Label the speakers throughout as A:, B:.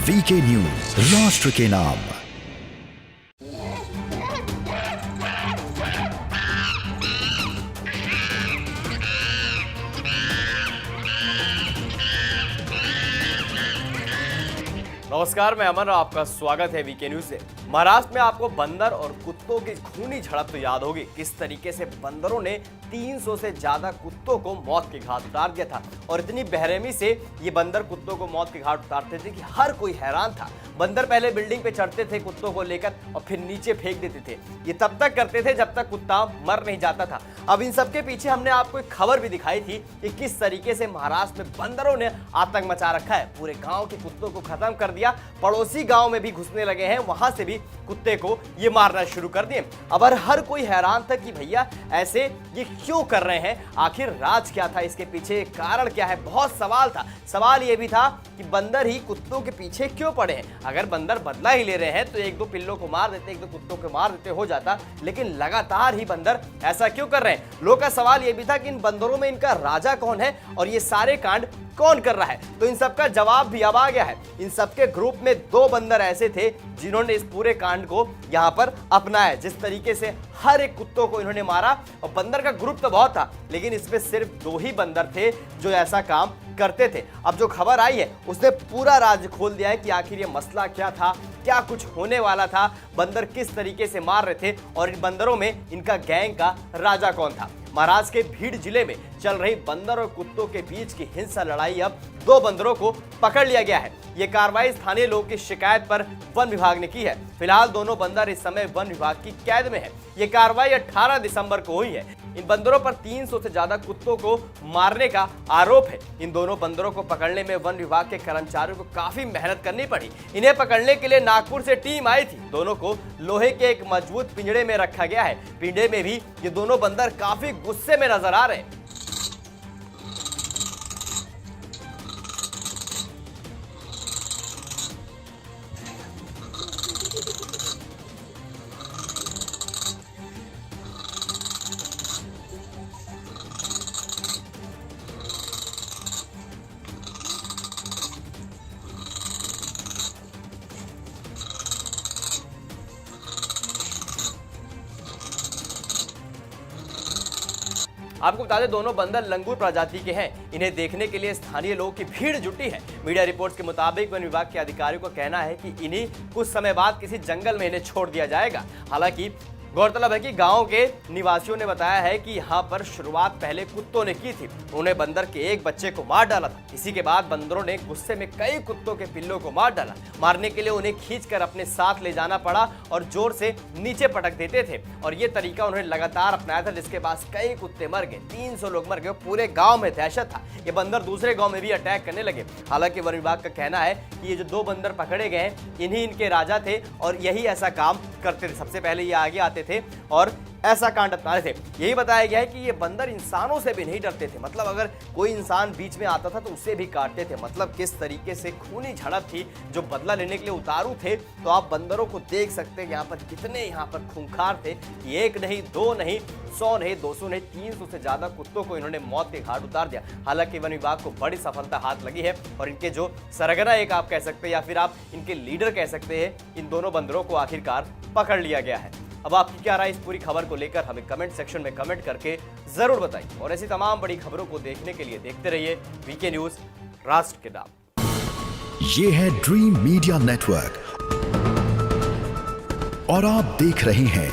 A: VK news, राष्ट्र के नाम।
B: नमस्कार, मैं अमन और आपका स्वागत है वीके न्यूज से। महाराष्ट्र में आपको बंदर और कुत्तों की खूनी झड़प तो याद होगी। किस तरीके से बंदरों ने 300 से ज्यादा कुत्तों को मौत के घाट उतार दिया था और इतनी बेरहमी से ये बंदर कुत्तों को मौत के घाट उतारते थे कि हर कोई हैरान था। बंदर पहले बिल्डिंग पे चढ़ते थे कुत्तों को लेकर और फिर नीचे फेंक देते थे। ये तब तक करते थे जब तक कुत्ता मर नहीं जाता था। अब इन सब के पीछे हमने आपको एक खबर भी दिखाई थी कि किस तरीके से महाराष्ट्र में बंदरों ने आतंक मचा रखा है। पूरे गांव के कुत्तों को खत्म कर दिया, पड़ोसी गांव में भी घुसने लगे हैं, वहां से भी कुत्ते को ये मारना शुरू कर दिए। अब हर कोई हैरान था कि भैया ऐसे ये क्यों कर रहे हैं, आखिर राज क्या था इसके पीछे, कारण क्या है। बहुत सवाल था। सवाल ये भी था कि बंदर ही कुत्तों के पीछे क्यों पड़े हैं। अगर बंदर बदला ही ले रहे हैं तो एक दो पिल्लों को मार देते, एक दो कुत्तों को मार देते, हो जाता। लेकिन लगातार ही बंदर ऐसा क्यों कर रहे हैं। लोगों का सवाल ये भी था कि इन बंदरों में इनका राजा कौन है और ये सारे कांड कौन कर रहा है। तो इन सबका जवाब भी अब आ गया है। इन सबके ग्रुप में 2 बंदर ऐसे थे जिन्होंने इस पूरे कांड को यहाँ पर अपनाया। जिस तरीके से हर एक कुत्तों को इन्होंने मारा, और बंदर का ग्रुप तो बहुत था लेकिन इसमें सिर्फ 2 ही बंदर थे जो ऐसा काम करते थे। अब जो खबर आई है उसने पूरा राज खोल दिया है कि आखिर ये मसला क्या था, क्या कुछ होने वाला था, बंदर किस तरीके से मार रहे थे और इन बंदरों में इनका गैंग का राजा कौन था। महाराष्ट्र के भीड़ जिले में चल रही बंदर और कुत्तों के बीच की हिंसा लड़ाई अब 2 बंदरों को पकड़ लिया गया है। ये कार्रवाई स्थानीय लोगों की शिकायत पर वन विभाग ने की है। फिलहाल दोनों बंदर इस समय वन विभाग की कैद में है। ये कार्रवाई 18 दिसंबर को हुई है। इन बंदरों पर 300 से ज्यादा कुत्तों को मारने का आरोप है। इन दोनों बंदरों को पकड़ने में वन विभाग के कर्मचारियों को काफी मेहनत करनी पड़ी। इन्हें पकड़ने के लिए नागपुर से टीम आई थी। दोनों को लोहे के एक मजबूत पिंजड़े में रखा गया है। पिंजड़े में भी ये दोनों बंदर काफी गुस्से में नजर आ रहे हैं। आपको बता दें दोनों बंदर लंगूर प्रजाति के हैं। इन्हें देखने के लिए स्थानीय लोगों की भीड़ जुटी है। मीडिया रिपोर्ट्स के मुताबिक वन विभाग के अधिकारियों का कहना है कि इन्हीं कुछ समय बाद किसी जंगल में इन्हें छोड़ दिया जाएगा। हालांकि गौरतलब है कि गांव के निवासियों ने बताया है कि यहां पर शुरुआत पहले कुत्तों ने की थी। उन्होंने बंदर के एक बच्चे को मार डाला था। इसी के बाद बंदरों ने गुस्से में कई कुत्तों के पिल्लों को मार डाला। मारने के लिए उन्हें खींचकर अपने साथ ले जाना पड़ा और जोर से नीचे पटक देते थे और ये तरीका उन्होंने लगातार अपनाया था, जिसके बाद कई कुत्ते मर गए। 300 लोग मर गए। पूरे गाँव में दहशत था। ये बंदर दूसरे गाँव में भी अटैक करने लगे। हालांकि वन विभाग का कहना है कि ये जो 2 बंदर पकड़े गए हैं इन्हीं इनके राजा थे और यही ऐसा काम करते थे। सबसे पहले ये आगे आते थे और ऐसा कांड अपनाते थे। यही बताया गया है कि ये बंदर इंसानों से भी नहीं डरते थे। मतलब अगर कोई इंसान बीच में आता था तो उसे भी काटते थे। मतलब किस तरीके से खूनी झड़प थी, जो बदला लेने के लिए उतारू थे। तो आप बंदरों को देख सकते हैं यहाँ पर कितने यहाँ पर खूंखार थे। 1 नहीं, 2 नहीं, 100 नहीं, 200 नहीं, 300 से ज्यादा कुत्तों को इन्होंने मौत के घाट उतार दिया। हालांकि वन विभाग को बड़ी सफलता हाथ लगी है और इनके जो सरगना एक आप कह सकते हैं या फिर आप इनके लीडर कह सकते हैं, इन दोनों बंदरों को आखिरकार पकड़ लिया गया है। अब आपकी क्या राय इस पूरी खबर को लेकर हमें कमेंट सेक्शन में कमेंट करके जरूर बताइए और ऐसी तमाम बड़ी खबरों को देखने के लिए देखते रहिए वीके न्यूज, राष्ट्र के नाम।
A: ये है ड्रीम मीडिया नेटवर्क और आप देख रहे हैं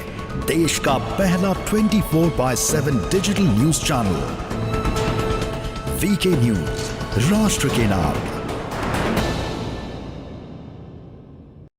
A: देश का पहला 24/7 digital news channel VK news, राष्ट्र के नाम।